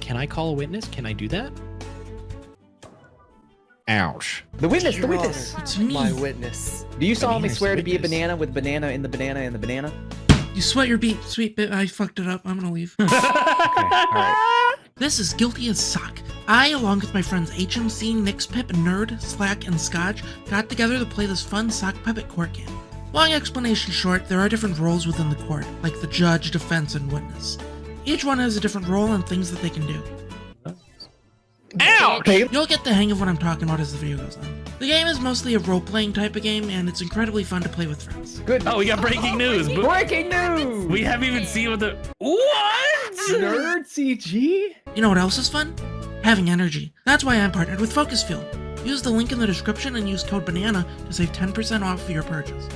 Can I call a witness? Can I do that? Ouch. The witness, the Your witness. Honor, It's me. my witness. Do you solemnly Bananas swear to be a witness. banana with banana in the banana in the banana? You sweat your beat, sweet bit. I fucked it up. I'm gonna leave. Okay, alright. This is guilty as sock. I, along with my friends HMC, Nix, Pip, Nerd, Slack, and Scotch, got together to play this fun sock puppet court game. Long explanation short, there are different roles within the court, like the judge, defense, and witness. Each one has a different role and things that they can do. Ouch! Okay. You'll get the hang of what I'm talking about as the video goes on. The game is mostly a role-playing type of game, and it's incredibly fun to play with friends. Good. Oh, we got breaking news. Breaking news! We haven't even seen what the what? Nerd CG? You know what else is fun? Having energy. That's why I'm partnered with FocusFuel. Use the link in the description and use code BANANA to save 10% off of your purchase.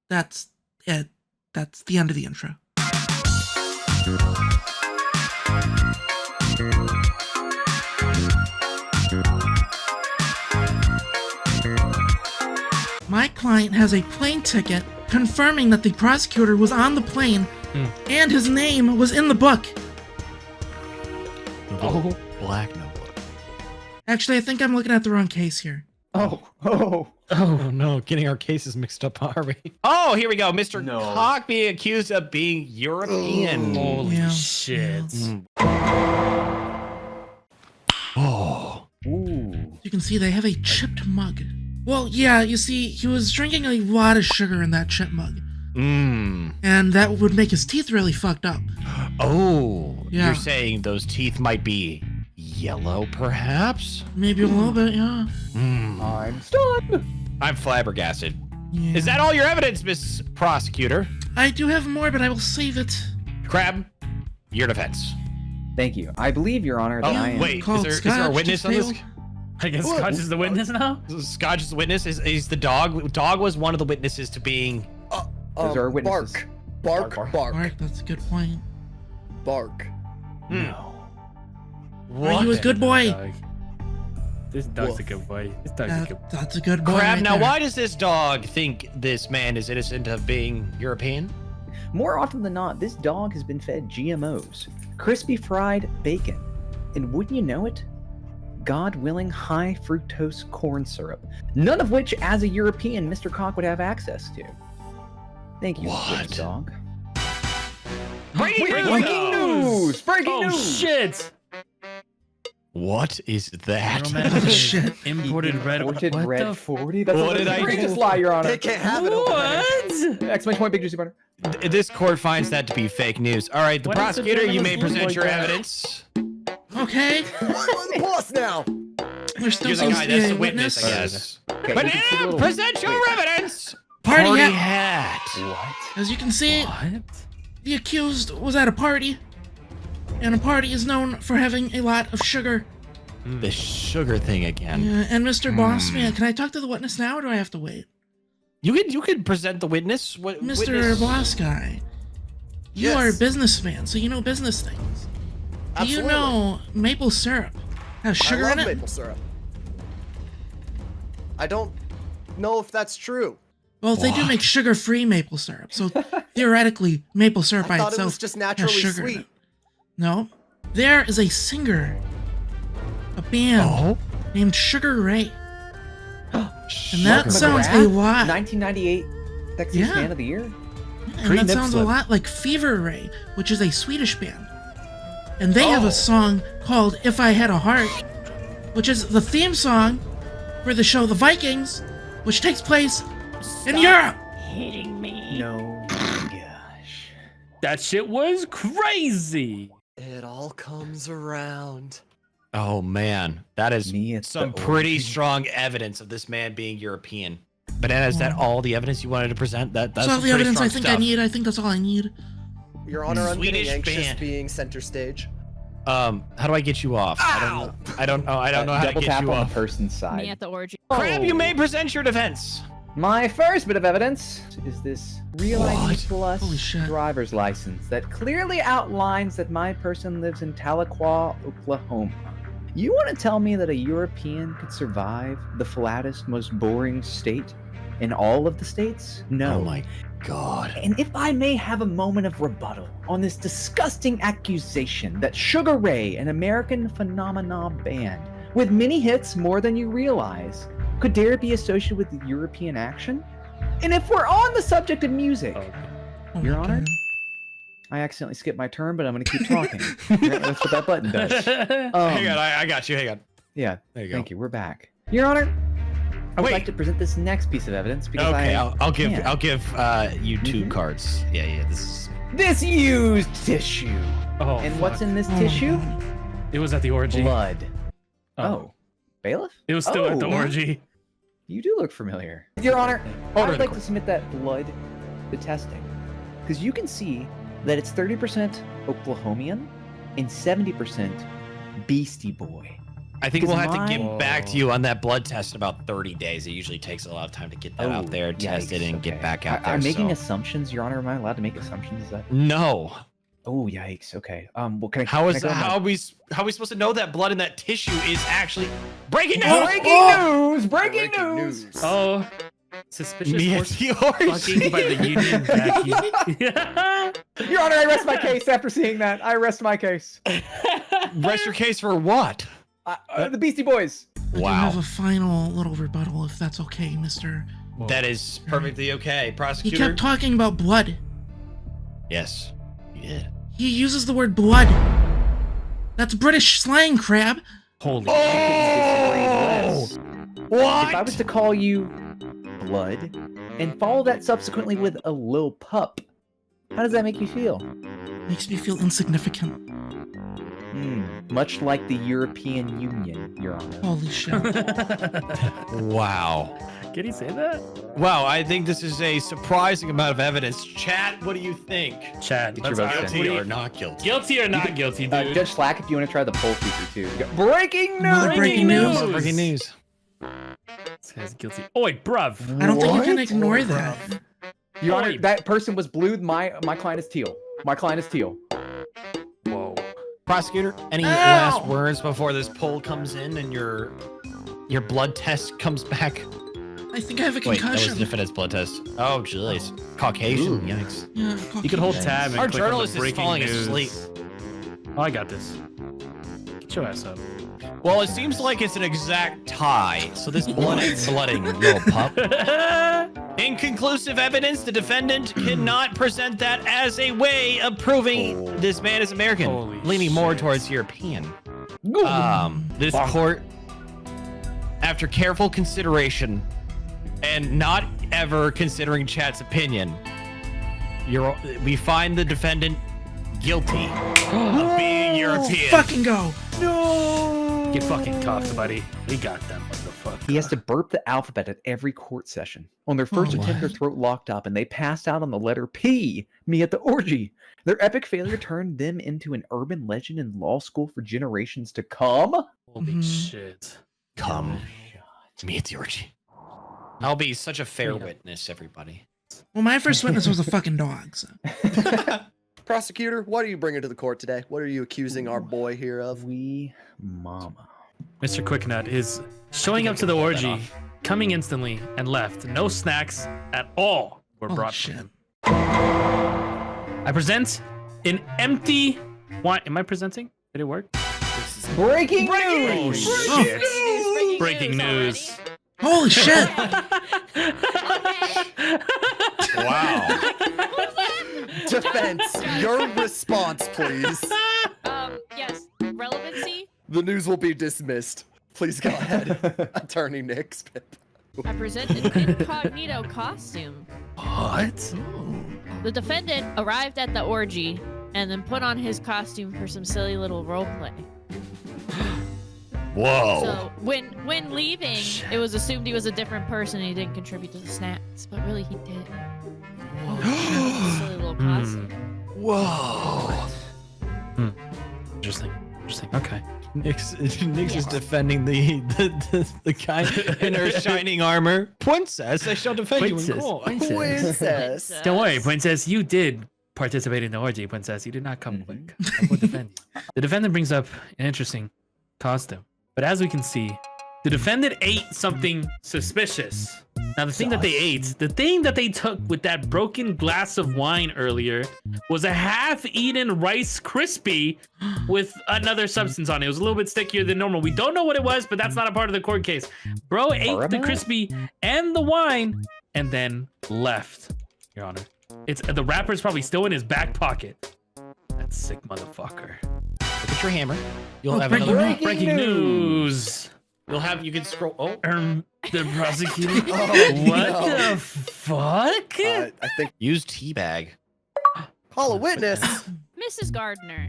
That's it. That's the end of the intro. My client has a plane ticket confirming that the prosecutor was on the plane and his name was in the book. Oh, black notebook. Actually, I think I'm looking at the wrong case here. Oh. Oh no, getting our cases mixed up, are we? Oh, here we go. Mr. No. Cock being accused of being European. Holy Yeah. shit. Oh. Ooh. You can see they have a chipped mug. Well, yeah, you see, he was drinking a lot of sugar in that chip mug. And that would make his teeth really fucked up. Oh. Yeah. You're saying those teeth might be yellow, perhaps? Maybe a little bit, yeah. I'm stunned. I'm flabbergasted. Yeah. Is that all your evidence, Miss Prosecutor? I do have more, but I will save it. Crab, your defense. Thank you. I believe, Your Honor, that I am. wait, Called is there a Scotch witness to on this? fail. I guess Scotch is the witness now? Scotch is the witness. Is the dog? Dog was one of the witnesses to being. Those are witnesses. Bark. Alright, that's a good point. Bark. No. Are you a good boy? Dog. This dog's a good boy. This dog's a good boy. That's a good boy. Crab. right Now, there. why does this dog think this man is innocent of being European? More often than not, this dog has been fed GMOs, crispy fried bacon, and wouldn't you know it, God willing high fructose corn syrup, none of which, as a European, Mr. Cock would have access to. Thank you, What? witness dog. Breaking Breaking news! Breaking Oh news! shit! What is that? Oh, shit. Imported red. Imported What red the 40? That's What a did I egregious do? lie, Your Honor. They can't have it over there. What? Exclamation point, big juicy butter. This court finds that to be fake news. All right, the Why does the prosecutor, you may journalist look present like your that? evidence. Okay. I'm the boss now. There still You're the seems guy to be that's a the witness, I guess. Okay, But you can see the now, little- present your Wait. evidence. Party hat. hat. What? As you can see, What? the accused was at a party. And a party is known for having a lot of sugar. The sugar thing again. Yeah, and Mr. Bossman, can I talk to the witness now or do I have to wait? You could present the witness. What, Mr. witness? Boss Guy, you Yes. are a businessman, so you know business things. Do you Absolutely. know maple syrup has I sugar love in it? maple syrup. I don't know if that's true. Well, they do What? make sugar-free maple syrup, so theoretically, maple syrup by I thought itself it was just has naturally sugar in sweet. it. No, there is a singer, a band Oh. named Sugar Ray, and Sugar that sounds a McGrath? lot. 1998 Sexiest Yeah. Man of the Year? And Pre-nip that sounds a slip. lot like Fever Ray, which is a Swedish band. And they have a song called If I Had a Heart, which is the theme song for the show The Vikings, which takes place in Europe. No. Gosh. That shit was crazy. It all comes around. Oh man, that is Me at some the pretty orgy. strong evidence of this man being European. Banana, is that all the evidence you wanted to present? That's That's all some the pretty evidence I strong think I stuff. need. I think that's all I need. Your Honor, I'm Swedish getting anxious band. being center stage. How do I get you off? I don't know how Double to get tap you on off. the person's side. Me at the orgy. Crab, you may present your defense. My first bit of evidence is this Real ID What? Plus Holy shit. driver's license that clearly outlines that my person lives in Tahlequah, Oklahoma. You want to tell me that a European could survive the flattest, most boring state In all of the states? No. Oh my god. And if I may have a moment of rebuttal on this disgusting accusation that Sugar Ray, an American phenomena band with many hits more than you realize, could dare be associated with European action? And if we're on the subject of music, Oh Your my Honor? God. I accidentally skipped my turn, but I'm going to keep talking. That's what that button does. Hang on, I got you. Hang on. Yeah, There you go. thank you. We're back. Your Honor, I would Wait. like to present this next piece of evidence because Okay, I I'll give can. you 2 Mhm. cards. Yeah. This is This used tissue. Oh, And what's fuck. in this Oh my tissue? God. It was at the orgy. Blood. Oh. Bailiff? It was still at the Oh. orgy. You do look familiar. Your Honor, Order I'd the like court. to submit that blood to testing. Because you can see that it's 30% Oklahomian and 70% Beastie Boy. I think we'll have to Because get back to you on that blood test in about 30 days. It usually takes a lot of time to get that out there, test it, yikes, and get okay. back out there. I'm making so- assumptions, Your Honor. Am I allowed to make assumptions? Is that? No. Oh, yikes. Okay. Well, can I? How can is I go on my- how are we supposed to know that blood in that tissue is actually breaking news? Breaking news! Oh, suspicious Me at horse the fucking orgy. by the Union Jack. Your Honor, I rest my case after seeing that. I rest my case. Rest your case for what? The Beastie Boys. I do Wow. have a final little rebuttal, if that's okay, Mr. That is perfectly okay, He prosecutor. kept talking about blood. Yes, he did. He uses the word blood. That's British slang, crab. Holy Oh! What? If I was to call you Blood and follow that subsequently with a Lil Pup, how does that make you feel? Makes me feel insignificant. Much like the European Union, Your Honor. Holy shit. Wow. Can he say that? Wow, I think this is a surprising amount of evidence. Chat, what do you think? Chad, Get your let's votes Guilty in. or not guilty? Guilty or not guilty, dude? Judge Slack, if you want to try the poll feature too. Breaking Another news! breaking news. More breaking news. This guy's guilty. Oi, bruv. I don't think you can What? ignore that. Your Honor, Oi. that person was blue. My client is teal. My client is teal. Whoa. Prosecutor, any Ow! last words before this poll comes in and your blood test comes back? I think I have a Wait, that was concussion. the defendant's blood test. Oh, jeez. Caucasian, Ooh. yikes. Yeah, You can hold tab and Our click on the journalist is breaking falling news. asleep. Oh, I got this. Get your ass up. Well, it seems like it's an exact tie, so this blood ain't blooding, little pup. Inconclusive evidence, the defendant cannot present that as a way of proving this man is American, Holy leaning more shit. towards European. Uh, This court, after careful consideration and not ever considering chat's opinion, we find the defendant guilty of being European. Fucking go. Get fucking cocked, buddy. We got them, motherfucker. He has to burp the alphabet at every court session. On their first Oh, attempt, their what? throat locked up, and they passed out on the letter P. Me at the orgy. Their epic failure turned them into an urban legend in law school for generations to come. Holy Mhm. shit. Come to me at the orgy. I'll be such a fair Yeah. witness, everybody. Well, my first witness was a fucking dog. So. Prosecutor, what are you bringing to the court today? What are you accusing our boy here of? We mama. Mr. Quicknut is showing up to the orgy, coming instantly, and left. No snacks at all were Holy brought shit. for him. I present an empty wine. Am I presenting? Did it work? Breaking Oh, news! shit. Breaking news. Holy shit. Wow. Defense, your response, please. Yes. Relevancy. The news will be dismissed. Please go ahead, Attorney Nick Spip. I present an incognito costume. What? The defendant arrived at the orgy and then put on his costume for some silly little roleplay. Whoa. So when leaving, it was assumed he was a different person and he didn't contribute to the snacks, but really he did. Silly little costume. Whoa. Interesting. Interesting. Okay. Nick's is defending the guy in her shining armor. Princess, I shall defend you in Princess, court. Princess. Don't worry, Princess. You did participate in the orgy, Princess. You did not come quick. I will defend you. The defendant brings up an interesting costume. But as we can see, the defendant ate something suspicious. Now the thing that they ate, the thing that they took with that broken glass of wine earlier was a half-eaten Rice Krispie with another substance on it. It was a little bit stickier than normal. We don't know what it was, but that's not a part of the court case. Bro ate the Krispie and the wine and then left, Your Honor. It's the wrapper's probably still in his back pocket. That sick motherfucker. Look at your hammer. You'll have breaking, another breaking news. You can scroll. Oh, The prosecutor. Oh, What no. the fuck? I think use teabag. call a witness. Mrs. Gardner,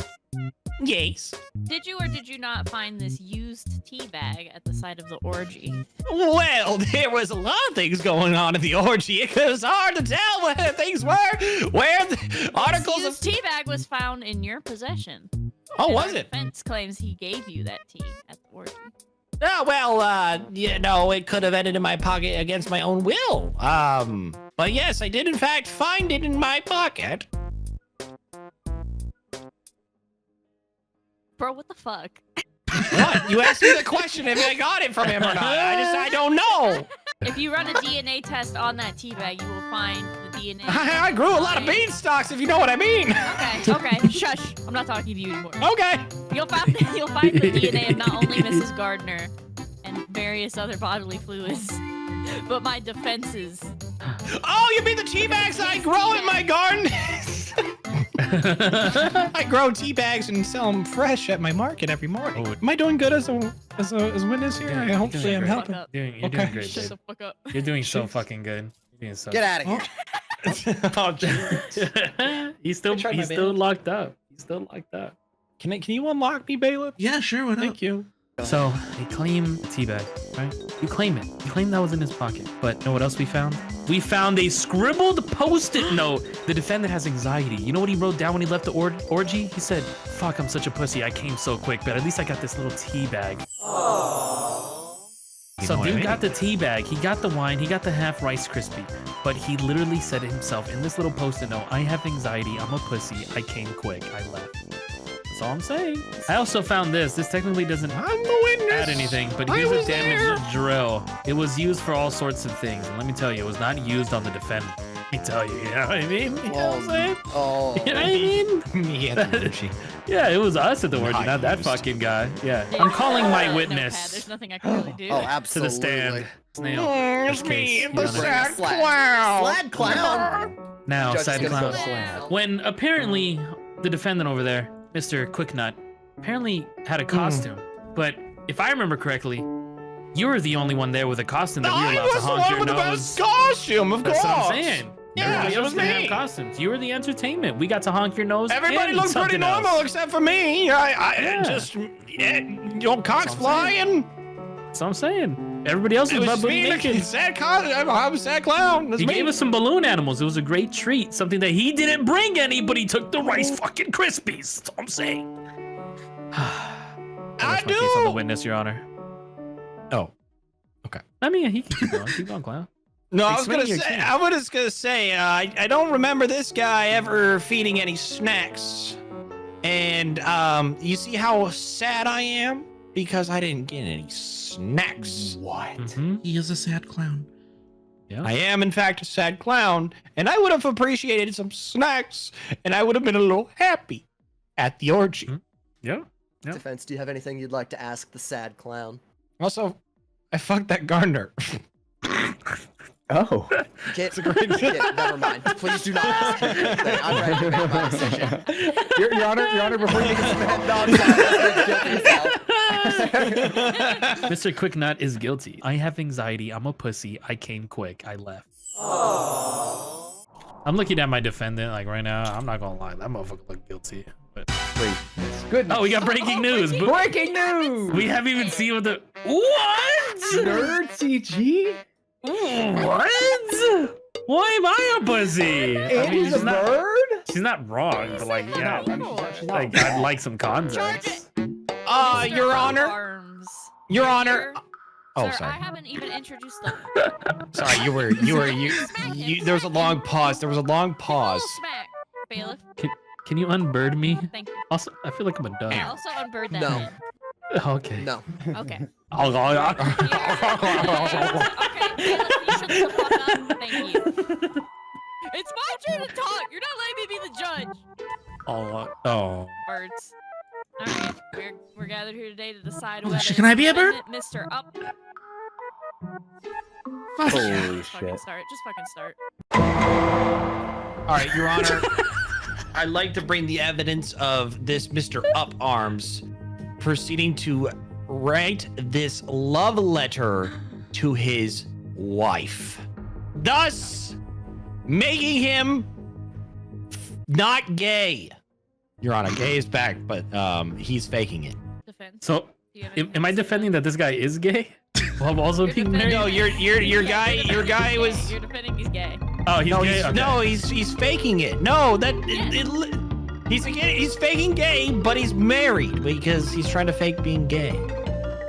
Yes. did you or did you not find this used tea bag at the site of the orgy? Well, there was a lot of things going on in the orgy. It was hard to tell where things were. Where the articles This of tea bag was found in your possession. Oh, And was our it? Defense claims he gave you that tea at the orgy. Oh, well, you know, it could have ended in my pocket against my own will. But yes, I did in fact find it in my pocket. Bro, what the fuck? What? You asked me the question if I got it from him or not. I don't know. If you run a DNA test on that tea bag, you will find the DNA. I grew a lot of beanstalks, if you know what I mean. Okay, shush. I'm not talking to you anymore. Okay. You'll find the DNA of not only Mrs. Gardner and various other bodily fluids, but my defenses. Oh, you mean the tea bags I grow in my garden? I grow tea bags and sell them fresh at my market every morning. Oh. Am I doing good as a witness here? I hope doing I'm great. helping. You're doing great, Shut dude. the fuck up. You're doing so fucking good. You're doing so Get out of here. Oh, jeez. He's still tried my locked up. He's still locked up. Can you unlock me, bailiff? Yeah, sure. What up? Thank you. So they claim teabag, right? You claim it. You claim that was in his pocket. But know what else we found? We found a scribbled post-it note. The defendant has anxiety. You know what he wrote down when he left the orgy? He said, "Fuck, I'm such a pussy. I came so quick, but at least I got this little teabag." So dude got the tea bag, he got the wine, he got the half Rice Krispie, but he literally said it himself in this little post-it note, "I have anxiety, I'm a pussy, I came quick, I left." That's all I'm saying. I also found this. This technically doesn't I'm the witness. add anything, but I here's a was damaged there. drill. It was used for all sorts of things, and let me tell you, it was not used on the defendant. Let me tell you, you know what I mean? You know what I'm saying? Oh. You know what I mean? Me at the orgy. Yeah, it was us at the orgy, Not not that used. fucking guy. Yeah, I'm calling my Notepad, witness There's nothing I can really do. Oh, to absolutely. the stand. Snail. It's This me, case, the Your Honor. sad Slad. clown. Slad clown. Now, Judge is side gonna clown. go Slad. When apparently the defendant over there, Mr. Quicknut, apparently had a costume, but if I remember correctly, you were the only one there with a costume that we were I allowed to was the honk one your with the nose. best costume, of That's course. what I'm saying. Yeah, Everybody it else was didn't me. have costumes. You were the entertainment. We got to honk your nose. Everybody and looked pretty something normal else. except for me. I Yeah. just, cocks That's what I'm saying. flying. That's what I'm saying. Everybody else It was was butt booty me, naked. I'm a sad clown. That's He me. gave us some balloon animals. It was a great treat. Something that he didn't bring any, but he took the Rice fucking Krispies. That's all I'm saying. That's my case on the do. witness, Your Honor. Oh, okay. I mean, he can keep going. Keep going, clown. No, I was Explain gonna your say. case. I was just gonna say. I don't remember this guy ever feeding any snacks. And you see how sad I am because I didn't get any snacks. What? Mhm. He is a sad clown. Yeah. I am in fact a sad clown, and I would have appreciated some snacks, and I would have been a little happy at the orgy. Mhm. Yeah. Yep. Defense, do you have anything you'd like to ask the sad clown? Also, I fucked that gardener. Oh. Can't, never mind. Please do not ask me anything. I'm ready to make my decision. Your Honor, before you No, I'm sorry. Mr. Quicknut is guilty. I have anxiety. I'm a pussy. I came quick. I left. I'm looking at my defendant like right now. I'm not gonna lie. That motherfucker looked guilty. But... Goodness. Oh, we got breaking news. Breaking news! We haven't even seen what the... What? Nerd CG? What? Why am I a pussy? I mean, Andy's a bird? she's not wrong, but like, yeah. she's not Like, I'd like some context. Your Honor. Arms. Your Honor. Oh, Sir, sorry. I haven't even introduced them. Sorry, you. There was a long pause. There was a long pause. Smack, bailiff. Can you unbird me? Thank you. Also, I feel like I'm a dog. I also unbird that No. man. Okay. No. Okay. Oh, Okay. Shut the fuck up. Thank you. It's my turn to talk. You're not letting me be the judge. Oh. Birds. All right, we're gathered here today to decide Oh, whether shit, can I be a bird? Mr. Up. Holy Just fucking shit. start. Just fucking start. All right, Your Honor. I'd like to bring the evidence of this Mr. Up Arms proceeding to write this love letter to his wife, thus making him not gay. Your Honor, gay is back, but he's faking it. Defense. So, Do you have anything am I to say defending about that this guy is gay? While I'm also You're being defending- married? No, your Yeah, guy you're defending he's was gay. You're defending he's gay. Oh, he's no, gay? Okay. he's faking it. No, Yeah. he's faking gay, but he's married because he's trying to fake being gay.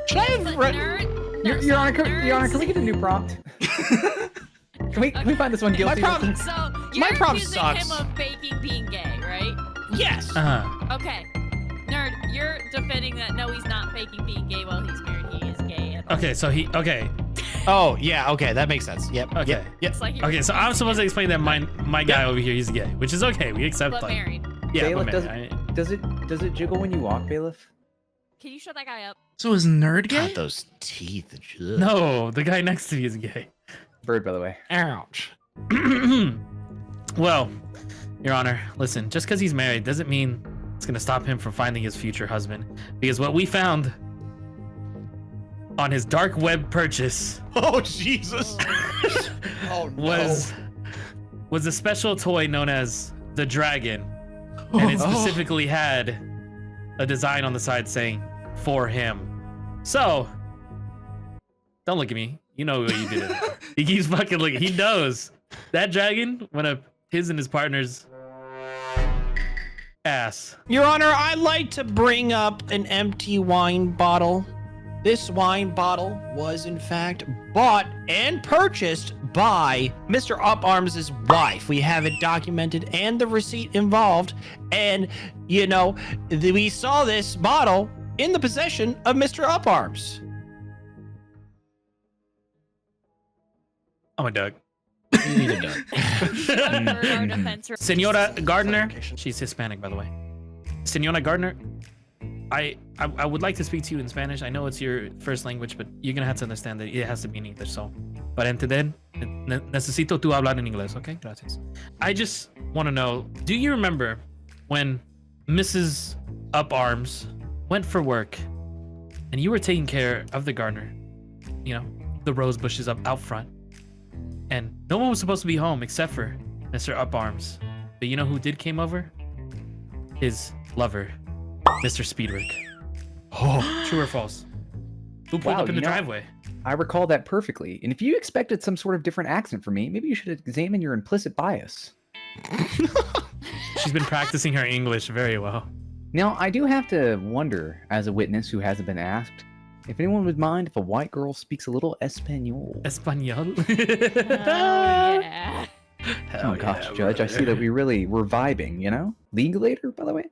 Should I have But read? nerd. No, Your Honor, nerds. Your Honor, can we get a new prompt? Can we find this one guilty? My problem- So My you're prompt accusing sucks. him of faking being gay, right? Yes. Uh-huh. Okay. Nerd, you're defending that no, he's not faking being gay while he's married. He is gay. And Okay, so okay. Oh yeah. Okay, that makes sense. Yep. Okay. Yep. It's like you're Okay, so I'm supposed to explain that my guy over here, he's gay, which is okay. We accept but that. married. Yeah, Bailiff, but married. does it jiggle when you walk, Bailiff? Can you shut that guy up? So is nerd gay? God, those teeth. Ugh. No, the guy next to me is gay. Bird, by the way. Ouch. Well, Your Honor, listen, just because he's married doesn't mean it's going to stop him from finding his future husband. Because what we found on his dark web purchase Oh Jesus. Oh no. was a special toy known as the Dragon. And it specifically had a design on the side saying, "For him." So, don't look at me. You know what you did. He keeps fucking looking. He knows. That dragon went up his and his partner's ass. Your Honor, I'd like to bring up an empty wine bottle. This wine bottle was, in fact, bought and purchased by Mr. Up Arms' wife. We have it documented and the receipt involved. And, you know, we saw this bottle in the possession of Mr. Up Arms. I'm a Doug. You need a dog. For our defense. Senora Gardner. Clarification. She's Hispanic, by the way. Senora Gardner, I would like to speak to you in Spanish. I know it's your first language, but you're gonna have to understand that it has to be in English. So, para entender, necesito tú hablar en inglés, okay? Gracias. I just want to know, do you remember when Mrs. Up Arms went for work and you were taking care of the gardener, you know, the rose bushes up out front, and no one was supposed to be home except for Mr. Up Arms. But you know who did came over? His lover, Mr. Speedrick. Oh, true or false? Who pulled Wow, up in the you know- driveway? I recall that perfectly. And if you expected some sort of different accent from me, maybe you should examine your implicit bias. She's been practicing her English very well. Now, I do have to wonder, as a witness who hasn't been asked, if anyone would mind if a white girl speaks a little Espanol. Espanol. Oh, yeah. Oh gosh, Judge, I see that we're vibing, you know? Legalator, by the way.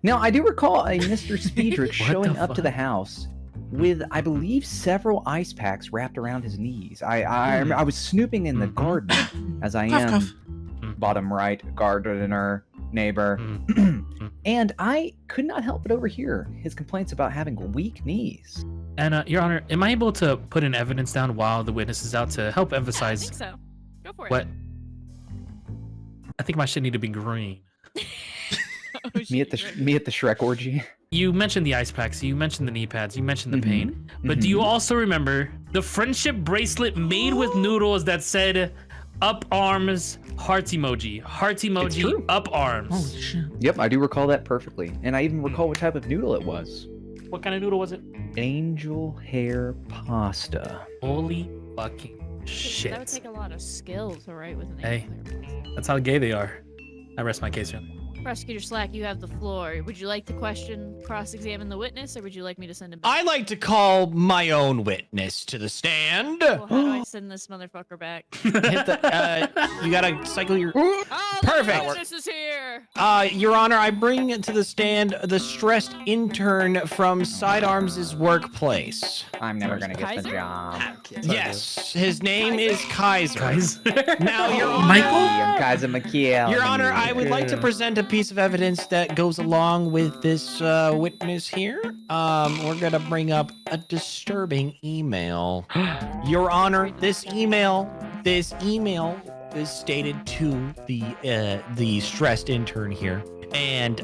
Now, I do recall a Mr. Speedrick What showing the up to the fuck? house with, I believe, several ice packs wrapped around his knees. I was snooping in the Mhm. garden, as I Cough, am cough. bottom right, gardener, neighbor, and I could not help but overhear his complaints about having weak knees. And Your Honor, am I able to put an evidence down while the witness is out to help Yeah, I emphasize think so. Go for it. what? I think my shit need to be green. Oh, Me at the Shrek orgy. You mentioned the ice packs, you mentioned the knee pads, you mentioned the pain. But do you Mhm. also remember the friendship bracelet made with noodles that said "Up Arms" heart emoji, true. up arms? Holy shit. Yep, I do recall that perfectly, and I even recall what type of noodle it was. What kind of noodle was it? Angel hair pasta. Holy fucking That would shit! take a lot of skill to write with an Hey. angel hair. That's how gay they are. I rest my case, Your Honor. Prosecutor Slack, you have the floor. Would you like to cross-examine the witness, or would you like me to send him back? I like to call my own witness to the stand. Well, how do I send this motherfucker back? Hit the, you gotta cycle your. Oh, Perfect. The witness is here. Your Honor, I bring to the stand the stressed intern from Sidearms' workplace. I'm never gonna get the Kaiser? job. Yes, his name is Kaiser. Guys. Now, Your Honor, Michael? I'm Kaiser McKeel. Your Honor, I would like to present a piece of evidence that goes along with this witness here. We're gonna bring up a disturbing email. Your Honor, this email is stated to the stressed intern here, and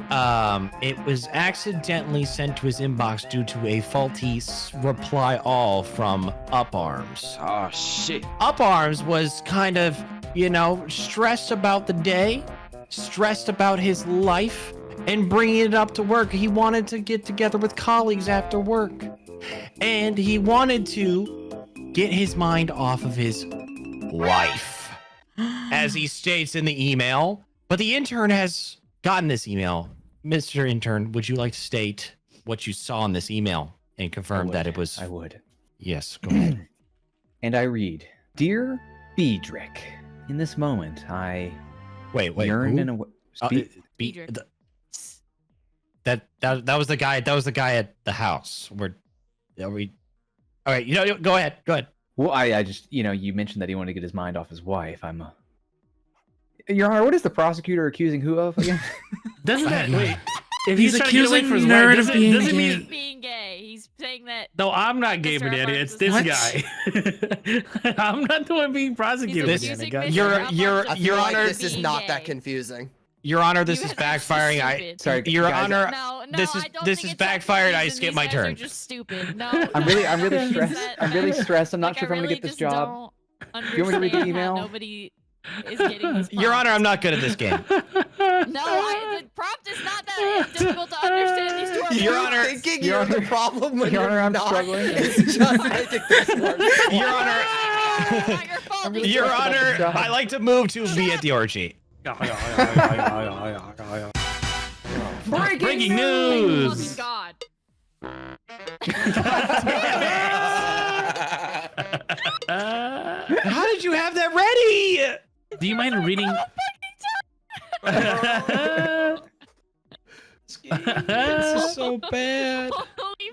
it was accidentally sent to his inbox due to a faulty reply all from Uparms. Oh shit. Uparms was kind of, stressed about the day, stressed about his life, and bringing it up to work. He wanted to get together with colleagues after work, and he wanted to get his mind off of his wife, as he states in the email. But the intern has gotten this email. Mr. Intern, would you like to state what you saw in this email and confirm that it was... I would. Yes, go ahead. And I read, Dear Beedrick, in this moment I Wait, yearn who? in a... Beedrick. That was the guy. That was the guy at the house. Are we? All right. Go ahead. Go ahead. Well, I just, you mentioned that he wanted to get his mind off his wife. Your Honor, what is the prosecutor accusing who of again? Doesn't that wait? If He's he's trying to get away accusing from his Nerd wife, of being doesn't gay. mean... Being gay. He's saying that. No, I'm not gay, Mr. Banana. Uparms It's is- this What? guy. I'm not the one being prosecuted. He's This- accusing Banana, guys. Mr. Your- Uparms of Your I feel Honor, like this is being not that gay. confusing. Your Honor, this You is guys are so backfiring. stupid. Sorry, Your guys, Honor, No, this is I don't this think is it's that backfired. I confusing. skip These my guys turn. Are just stupid. No, I'm really stressed. That- I'm really stressed. I'm not like, sure if I I'm gonna really get this just job. don't you want me to read the understand email? how nobody is getting these Your Honor, I'm prompts. not good at this game. No, the prompt is not that difficult to understand. These two are Your prompts. Honor, Thinking Your you're the Honor- problem when Your you're Honor, I'm not. struggling. It's just making this worse. Your Honor, Not your fault. really These Your two are- Honor, job. I like to move to be at the orgy. Breaking Thank news. fucking God. How did you have that ready? Do you mind reading? This is so bad. Holy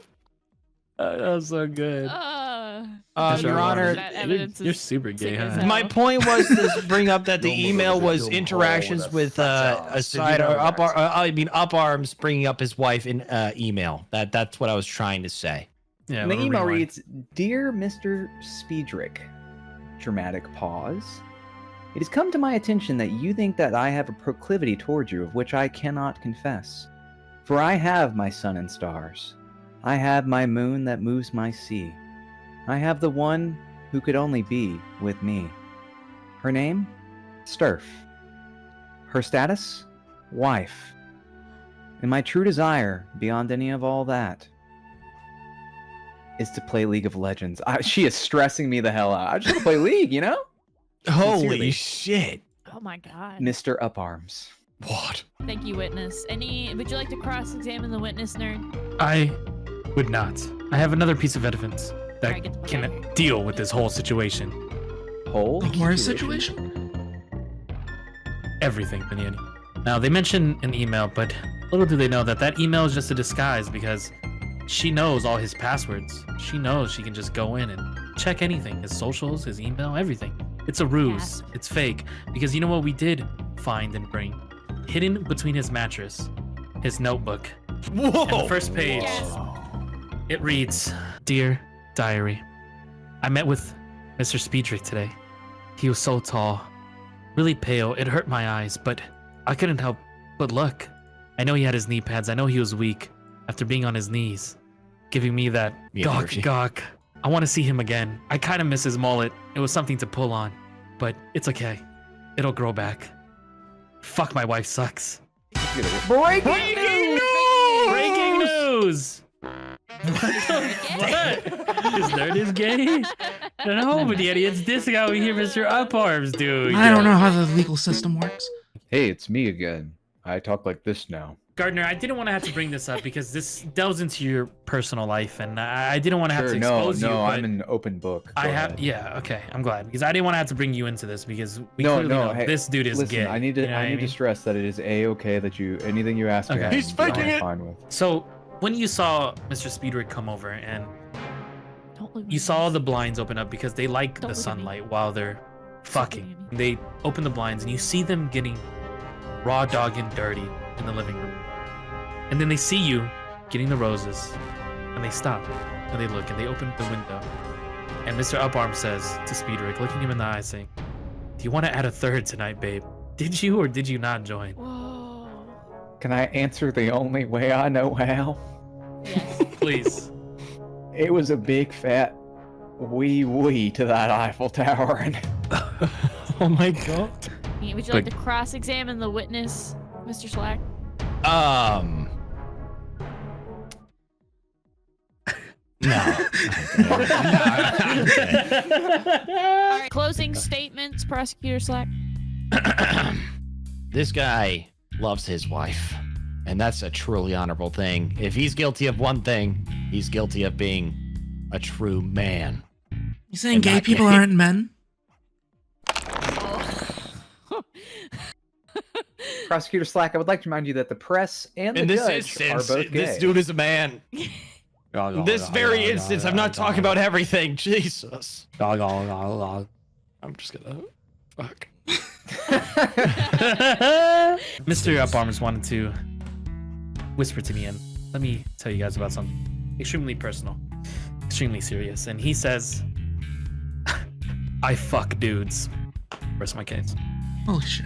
That was so good. Your Honor, that evidence You're is super gay, sick as huh? hell. my point was to bring up that the email was interactions with a side or Uparms bringing up his wife in email. That's what I was trying to say. Yeah. And the we'll email rewind. reads, Dear Mr. Speedrick, dramatic pause. It has come to my attention that you think that I have a proclivity toward you of which I cannot confess. For I have my sun and stars. I have my moon that moves my sea. I have the one who could only be with me. Her name? Sturf. Her status? Wife. And my true desire, beyond any of all that, is to play League of Legends. She is stressing me the hell out. I just want to play League, you know? Holy Sincerely. shit. Oh my God. Mr. Uparms. What? Thank you, witness. Would you like to cross-examine the witness, nerd? I would not. I have another piece of evidence that Alright, get the fuck outta can here. deal with this whole situation. Whole Horror situation? Everything, Banana. Now, they mention an email, but little do they know that that email is just a disguise because she knows all his passwords. She knows she can just go in and check anything, his socials, his email, everything. It's a ruse. Gasp. It's fake. Because you know what we did find and bring? Hidden between his mattress, his notebook. Whoa. And the first page, Yes. it reads, Dear Diary, I met with Mr. Speedrick today. He was so tall, really pale. It hurt my eyes, but I couldn't help but look. I know he had his knee pads. I know he was weak after being on his knees, giving me that gawk energy. gawk. I want to see him again. I kind of miss his mullet. It was something to pull on, but it's okay. It'll grow back. Fuck, my wife sucks. Breaking Breaking news! What? Is Nerd is gay? No, but yet it's this guy over here, Mr. Uparms, dude. I don't know how the legal system works. Hey, it's me again. I talk like this now. Gardner, I didn't want to have to bring this up because this delves into your personal life, and I didn't want to have to expose you. No, but I'm an open book. I Go have, ahead. yeah, okay, I'm glad because I didn't want to have to bring you into this because we No, clearly know hey, this dude is Listen, gay. I need to. you know what I need mean? to stress that it is okay that you anything you ask me. Okay. I'm He's faking it. fine with. So when you saw Mr. Speedrick come over and Don't look at you me. saw the blinds open up because they like Don't the look at me. sunlight while they're Stop looking fucking. at me. They open the blinds and you see them getting raw dogging dirty in the living room. And then they see you getting the roses and they stop and they look and they open the window. And Mr. Uparm says to Speedrick, looking him in the eye, saying, "Do you want to add a third tonight, babe? Did you or did you not join?" Whoa. Can I answer the only way I know how? Yes. Please. It was a big fat wee to that Eiffel Tower, and Oh my god. Would you like to cross-examine the witness, Mr. Slack? No. All right. Closing statements, Prosecutor Slack. This guy loves his wife, and that's a truly honorable thing. If he's guilty of one thing, he's guilty of being a true man. You saying And gay not people gay. aren't men? Prosecutor Slack, I would like to remind you that the press and the In this judge instance, are both gay. this dude is a man. In this very instance, I'm not talking about everything. Jesus. I'm just gonna fuck. Mr. Uparms wanted to whisper to me, and let me tell you guys about something extremely personal, extremely serious. And he says, "I fuck dudes." Rest my case. Holy shit.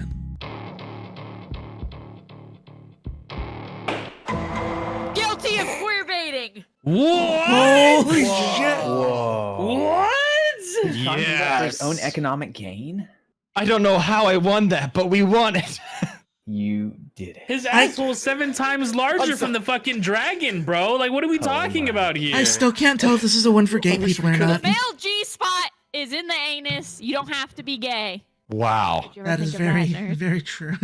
Guilty of queer baiting. What? Holy shit. Whoa. What? Talking about for his Yes. own economic gain? I don't know how I won that, but we won it. You did it. His asshole 7 times larger from the fucking dragon, bro. Like, what are we talking my. about here? I still can't tell if this is a win for gay people or not. Male G-spot is in the anus. You don't have to be gay. Wow. Did you ever That think is of very, that, nerd? very true.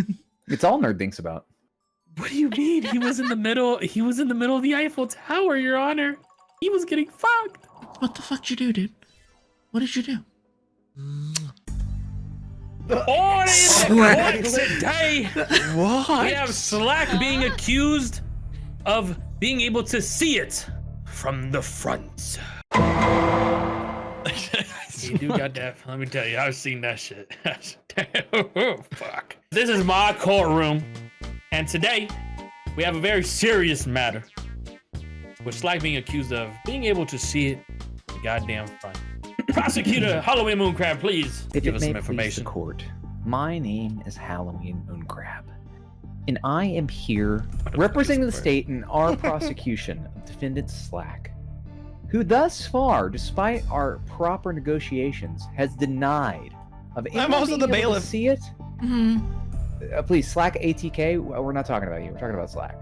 It's all nerd thinks about. What do you mean? He was in the middle. He was in the middle of the Eiffel Tower, Your Honor. He was getting fucked. What the fuck did you do, dude? What did you do? On in the court today, What? we have Slack being accused of being able to see it from the front. You do got that. Let me tell you, I've seen that shit. Oh, fuck. This is my courtroom, and today we have a very serious matter with Slack being accused of being able to see it from the goddamn front. Prosecutor Halloween Mooncrab, please If give it us may some please the information. court, my name is Halloween Mooncrab, and I am here representing the state in our prosecution of defendant Slack, who thus far, despite our proper negotiations, has denied of anyone also the being able to bailiff. see it. Hmm. Please, Slack ATK. We're not talking about you. We're talking about Slack.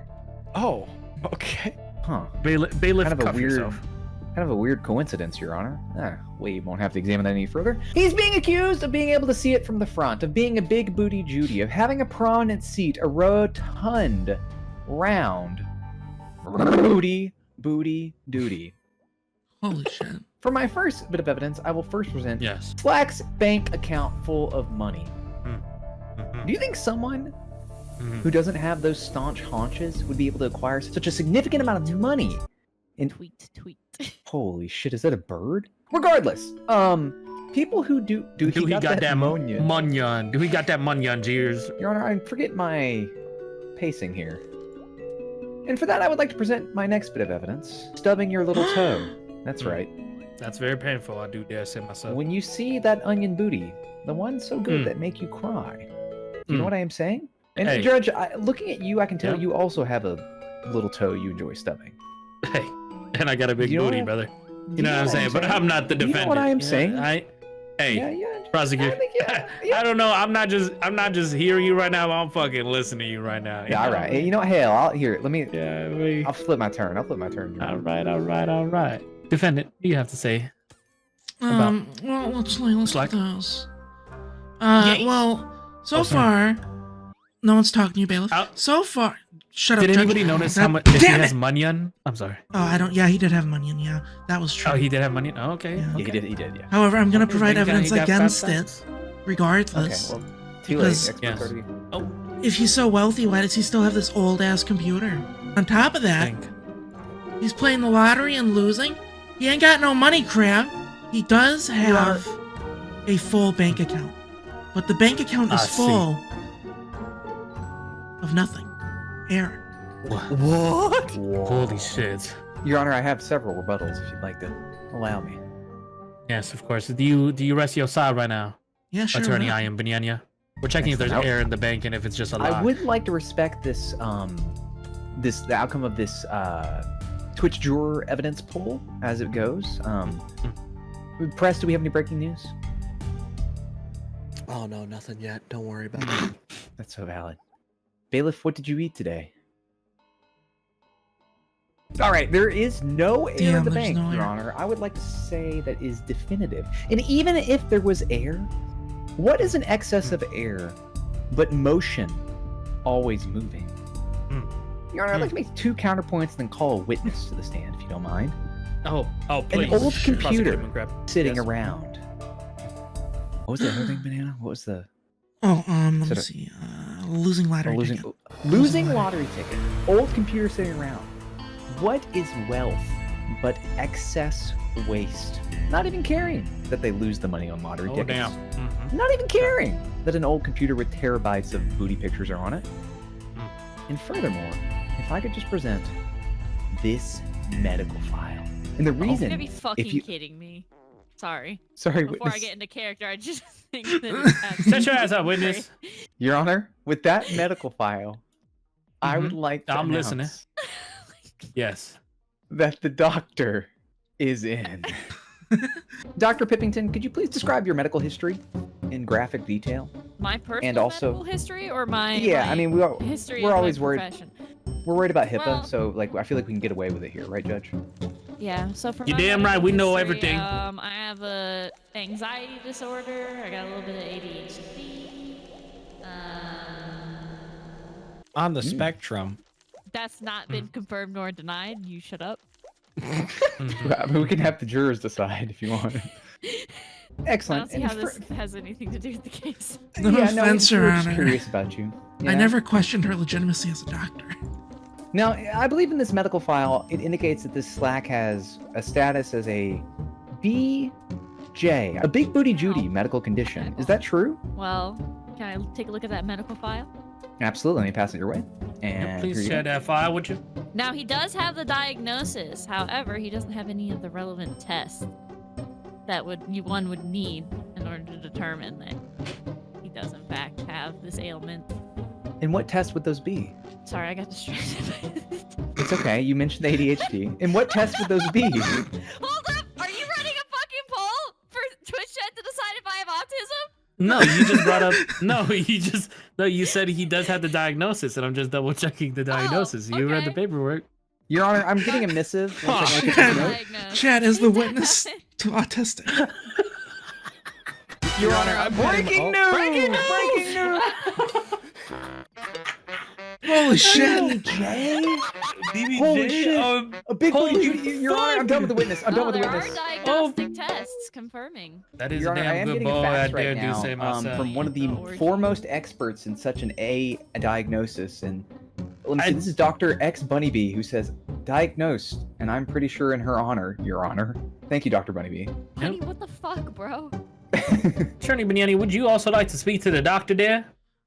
Oh, okay. Huh? Bailiff, Kind of a cuff weird, yourself. kind of a weird coincidence, Your Honor. We won't have to examine that any further. He's being accused of being able to see it from the front, of being a big booty Judy, of having a prominent seat, a rotund, round, booty duty. Holy shit. For my first bit of evidence, I will first present Yes. Slack's bank account full of money. Mhm. Do you think someone Mhm. who doesn't have those staunch haunches would be able to acquire such a significant amount of money? And Tweet. holy shit, is that a bird? Regardless, people who do Do he got that ammonia. munyon? Do he got that munyon, Jeers? Your Honor, I forget my pacing here. And for that, I would like to present my next bit of evidence. Stubbing your little toe. That's right. That's very painful. I do dare say myself. When you see that onion booty, the one so good Mm. that make you cry. Do you know Mm. what I am saying? And Hey. Judge, looking at you, I can tell Yeah. you also have a little toe you enjoy stubbing. Hey, and I got a big You know booty, what? brother. Do You know what I'm saying? But I'm not the Do you know defendant. what I am Yeah, saying? Hey, Yeah. prosecutor. I think, yeah. I don't know. I'm not just hearing you right now. I'm fucking listening to you right now. Yeah, all right. Hey, you know what? Hell, let me. Yeah. We, I'll flip my turn. Your Honor. all right. Defendant, what do you have to say? Well, let's look Slack? at this. Yay. Well, so Oh, sorry. far, No one's talking to you, bailiff. Oh. So far, shut up. Did Judge. anybody notice how God much if he damn has it! Munyon? I'm sorry. Oh, I don't. Yeah, he did have money, and yeah, that was true. Oh, he did have Munyon. Oh, okay. Yeah. Yeah, he did, yeah. However, I'm gonna Okay, provide then he evidence got against fat it, facts. regardless. Okay, well, too Because- late. Yes. Expert Oh, If he's so wealthy, why does he still have this old ass computer? On top of that, think. he's playing the lottery and losing. He ain't got no money, crab. He does have a full bank account, but the bank account is see. full of nothing. Air. What? Holy shit. Your Honor, I have several rebuttals if you'd like to allow me. Yes, of course. Do you rest your side right now, Yeah, sure. Attorney why I am Banyanya? We're checking if there's Excellent. air in the bank and if it's just a lie. I would like to respect this, the outcome of this, Twitch juror evidence poll as it goes. Press, do we have any breaking news? Oh no, nothing yet. Don't worry about it. That's so valid. Bailiff, what did you eat today? All right, there is no air Damn, in the there's bank, no Your air. Honor. I would like to say that is definitive. And even if there was air, what is an excess of air but motion always moving? Your Honor, I'd like to make 2 counterpoints and then call a witness to the stand, if you don't mind. Oh, please. An old Sure. computer Prosecutor McGrath. sitting Yes. around. What was the other thing, Banana? What was the... Oh, let me Sort of- see. Losing lottery losing ticket. losing lottery ticket. Old computer sitting around. What is wealth but excess waste? Not even caring that they lose the money on lottery Oh, tickets. damn. Mhm. Not even caring that an old computer with terabytes of booty pictures are on it. And furthermore, if I could just present this medical file. And the You're reason, gonna be fucking if you, kidding me. Sorry. sorry, Before I witness, get into character, I just think that Set your ass up, witness. Your Honor, with that medical file, I would like to I'm listening. announce Yes. that the doctor is in. Dr. Pippington, could you please describe your medical history in graphic detail? My personal And also- medical history or my Yeah, I mean, history we're of always my worried. profession? We're worried about HIPAA, Well- so like I feel like we can get away with it here, right, Judge? Yeah, so for You my damn right, medical we know history, everything. I have a anxiety disorder. I got a little bit of ADHD. On the spectrum. That's not been confirmed nor denied. You shut up. I mean, we can have the jurors decide if you want. I Excellent. don't see how And this has anything to do with the case. No offense, we're Your just Honor. curious about you. I Yeah. never questioned her legitimacy as a doctor. Now, I believe in this medical file, it indicates that this Slack has a status as a BJ, a big booty Judy medical condition. Is that true? Well, can I take a look at that medical file? Absolutely. Let me pass it your way. And here Please you share go. that file with you. Now, he does have the diagnosis. However, he doesn't have any of the relevant tests that one would need in order to determine that he does in fact have this ailment. And what tests would those be? Sorry, I got distracted. It's okay. You mentioned ADHD. And what tests would those be? Hold up! Are you running a fucking poll for Twitch chat to decide if I have autism? No, you just brought up. No, you said he does have the diagnosis, and I'm just double checking the diagnosis. You read the okay. paperwork. Your Honor, I'm getting a missive. One second, I Huh. can take a note. Diagnosed. Chad is the witness to autistic. Your Honor, I'm breaking news! Breaking news! Holy shit! Jay? BBJ, Holy shit. A big Holy booty. Your Honor, I'm done with the witness. I'm done with the there witness. are diagnostic tests confirming. that is Your a Honor, I damn am good getting a boy. I fax dare right do say now myself. from one of the The origin. foremost experts in such a diagnosis. And let me see, I- this is Dr. X Bunnybee who says, diagnosed, and I'm pretty sure in her honor, Your Honor. Thank you, Dr. Bunnybee. Honey, what the fuck, bro? Attorney Banyani, would you also like to speak to the doctor there?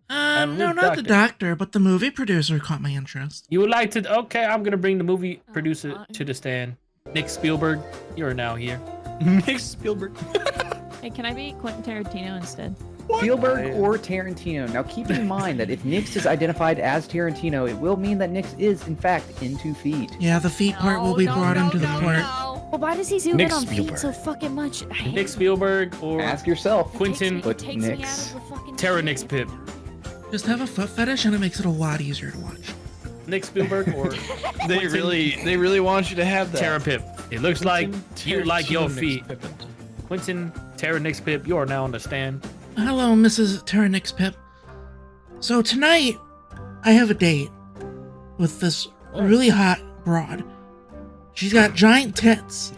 No, which not the doctor, but the movie producer caught my interest. You would like to? Okay, I'm gonna bring the movie Oh, producer fine. to the stand. Nick Spielberg, you're now here. Nick Spielberg. Hey, can I be Quentin Tarantino instead? Spielberg or Tarantino. Now keep in mind that if Nix is identified as Tarantino, it will mean that Nix is, in fact, in 2 feet. Yeah, the feet part will be brought into the court. Well, why does he zoom Nick in on Spielberg. feet so fucking much? I hate Nick it. Spielberg or Ask yourself. Quentin It But takes me out Nix. of the fucking Terra shit. Nick's Pip. Just have a foot fetish and it makes it a lot easier to watch. Nick Spielberg or They really want you to have that. Terra Pip. It looks like you like your Tarantino feet. Nick's Pippin. Quentin Terra Nick's Pip, you are now on the stand. Hello, Mrs. Tyrannix Pip. So tonight, I have a date with this really hot broad. She's got giant tits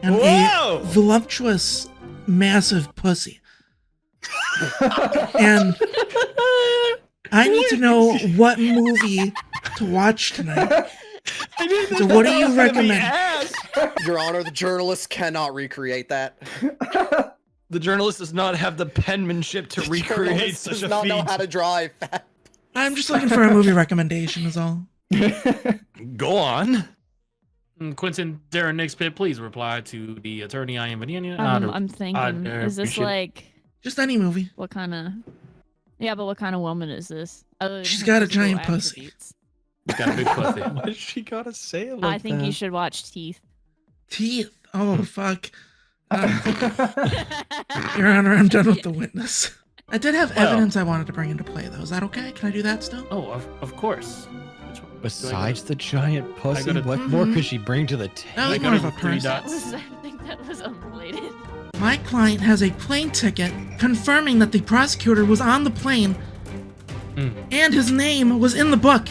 and Whoa! a voluptuous, massive pussy. And I need to know what movie to watch tonight. So what do you recommend? Your Honor, the journalist cannot recreate that. The journalist does not have the penmanship to recreate Journalist such does a not know feat. how to drive. I'm just looking for a movie recommendation is all. Go on. Quentin Darren Nick's Pit, please reply to the attorney I am. I'm thinking, is this like Just any movie. what kind of? Yeah, but what kind of woman is this? Other than She's her got a physical giant pussy. attributes. Got a big pussy. What does she gotta say like I think you should watch Teeth. Teeth. Oh, fuck. Your Honor, I'm done with the witness. I did have evidence I wanted to bring into play, though. Is that okay? Can I do that still? Oh, of course. Besides the giant pussy, gotta- what more could she bring to the table? That was I more of got a three person. dots. I think that was unrelated. My client has a plane ticket confirming that the prosecutor was on the plane and his name was in the book.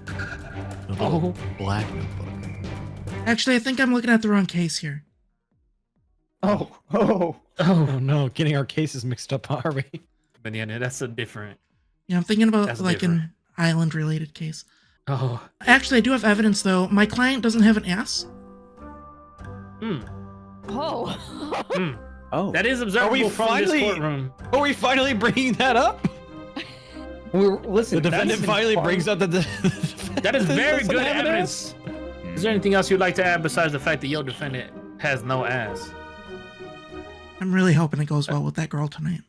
The little black notebook. Actually, I think I'm looking at the wrong case here. Oh. Oh no, getting our cases mixed up, are we? Banana, that's a different. Yeah, I'm thinking about That's like different. an island-related case. Oh. Actually, I do have evidence, though. My client doesn't have an ass. Oh. Hmm. Oh. That is observable from this finally- courtroom. Are we finally bringing that up? Listen, The defendant that's finally far- brings up that the That is very doesn't good have an evidence. Is there anything else you'd like to add besides the fact that your defendant has no ass? I'm really hoping it goes well with that girl tonight.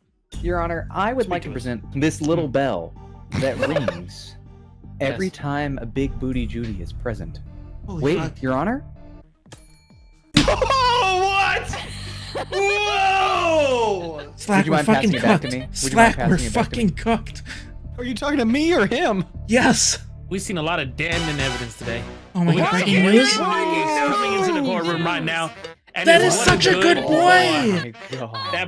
Your Honor, I would Speak like to to us. present this little bell that rings every Yes. time a big booty Judy is present. Holy Wait, fuck. Your Honor? Oh, what? Whoa! Slack, Would you we're mind fucking passing it back to cooked. me? Would you Slack, mind we're passing it back to me? fucking cooked. Are you talking to me or him? Yes. We've seen a lot of damning evidence today. Oh my We god, got breaking Breaking news? coming into the courtroom right now. And That it's is one such a good boy. Oh my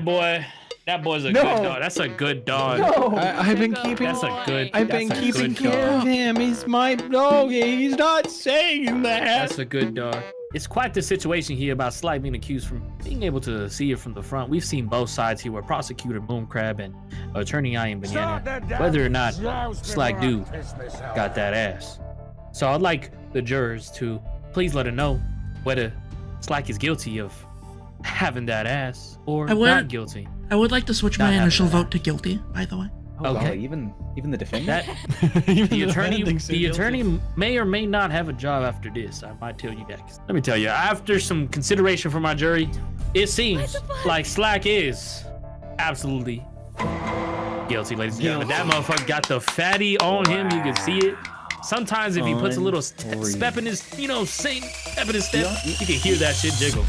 God. That boy's a No. good dog. That's a good dog. No! I've been Good keeping. That's a good. I've been that's a keeping good care dog. of him. He's my dog. He's not saying that. That's a good dog. It's quite the situation here about Sly being accused from being able to see it from the front. We've seen both sides here, where prosecutor Mooncrib and attorney I am Banana, whether or not Slack do got that ass. So I'd like the jurors to please let her know whether Slack is guilty of having that ass or I would- not guilty. I would like to switch Not my having initial that. vote to guilty, by the way. Oh, Okay. golly, even the defendant? That Even the attorney defendant thinks the they're guilty. attorney may or may not have a job after this. I might tell you guys. Let me tell you, after some consideration from my jury, it seems like Slack is absolutely guilty, ladies and gentlemen. That motherfucker got the fatty on him. You can see it. Sometimes if he puts a little step in his, step in his step, you can hear that shit jiggle.